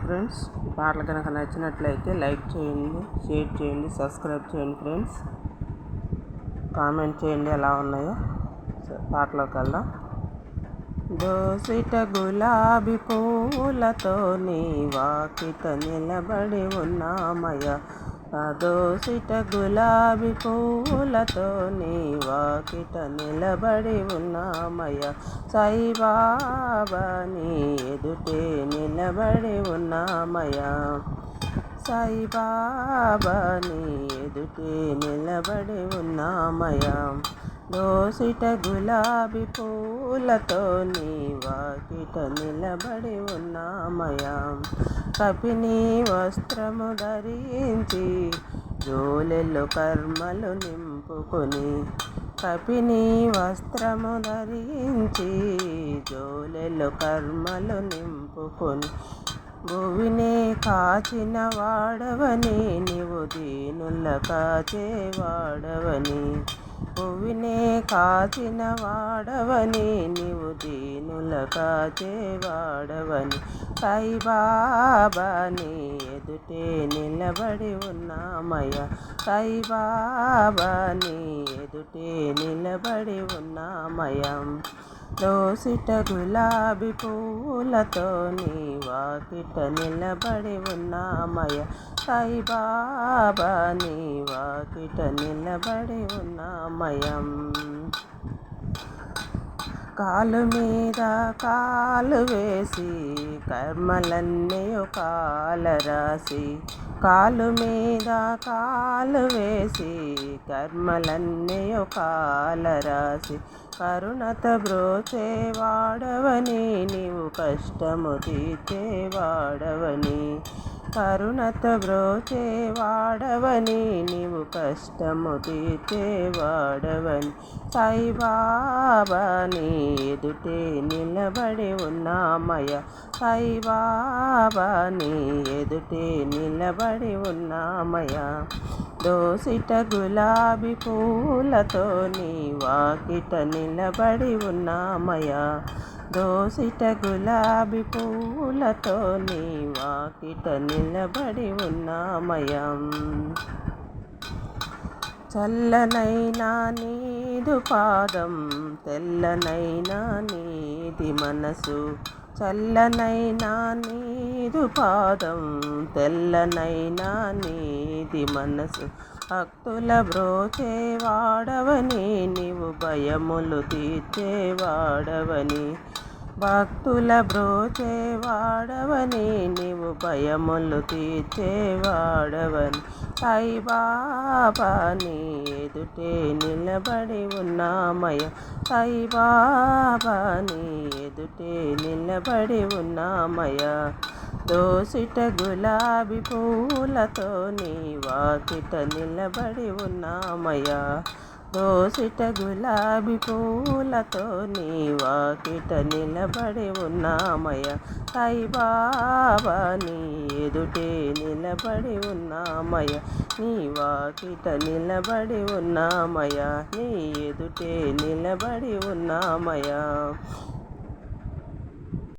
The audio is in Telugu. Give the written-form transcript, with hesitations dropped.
ఫ్రెండ్స్, ఈ పాటలు కనుక నచ్చినట్లయితే లైక్ చేయండి, షేర్ చేయండి, సబ్స్క్రైబ్ చేయండి ఫ్రెండ్స్. కామెంట్ చేయండి ఎలా ఉన్నాయో. పాటలోకి వెళ్దాం. దోసిట గులాబీ పూలతో నీ వాకిట నిలబడి ఉన్నామయ్య. దోసిట గులాబీ పూలతో నీ వాకిట నిలబడి ఉన్నామయ్య. సాయిబాబా నీ ఎదుటే నిలబడి ఉన్నామయ్య. సాయిబాబా నీ ఎదుటే నిలబడి ఉన్నామయ్య. దోసిట గులాబీ పూలతో నీ వాకిట నిలబడి ఉన్నామయ్య. కపిని వస్త్రము ధరించి జోలెల్లో కర్మలు నింపుకొని, కపిని వస్త్రము ధరించి జోలెల్లో కర్మలు నింపుకొని, భువినే కాచిన వాడవని నీవు దీనుల కాచేవాడవని. భువినే కాచిన వాడవని నీవు దీనుల కాచేవాడవని. సాయిబాబా నీ ఎదుటే నిలబడి ఉన్నామయ్య. సాయిబాబా నీ ఎదుటే నిలబడి ఉన్నామయ్య. దోసిట గులాబీ పూలతో నీ వాకిట నిలబడి ఉన్నామయ్య. సాయిబాబా నీ వాకిట నిలబడి ఉన్నామయ్య. కాలు మీద కాలు వేసి కర్మలన్నీ కాల రాసి, కాలు మీద కాలు వేసి కర్మలన్నీ కాల రాసి, కరుణత బ్రోచేవాడవని నీవు కష్టము తీర్చేవాడవని. కరుణత బ్రోచేవాడవని నీవు కష్టము తీర్చేవాడవని. సాయిబాబా నీ ఎదుటే నిలబడి ఉన్నామయ్య. సాయిబాబా నీ ఎదుటే నిలబడి ఉన్నామయ్య. దోసిట గులాబీ పూలతో నీ వాకిట నిలబడి ఉన్నామయ్య. దోసిట గులాబీ పూలతో నీ వాకిట నిలబడి ఉన్నామయ్య. చల్లనైనా నీదు పాదం, తెల్లనైనా నీది మనసు. చల్లనైనా నీదు పాదం, తెల్లనైనా నీది మనసు. భక్తుల బ్రోచేవాడవని నీవు భయములు తీర్చేవాడవని. భక్తుల బ్రోచేవాడవని నీవు భయములు తీర్చేవాడవని. సాయిబాబా నీ ఎదుటే నిలబడి ఉన్నామయ్య. సాయిబాబా నీ ఎదుటే నిలబడి ఉన్నామయ్య. దోసిట గులాబీ పూలతో నీ వాకిట నిలబడి ఉన్నామయ్య. దోసిట గులాబీ పూలతో నీ వాకిట నిలబడి ఉన్నామయ్య. సాయిబాబా నీ ఎదుటే నిలబడి ఉన్నామయ్య. నీ వాకిట నిలబడి ఉన్నామయ్య. నీ ఎదుటే నిలబడి ఉన్నామయ్య.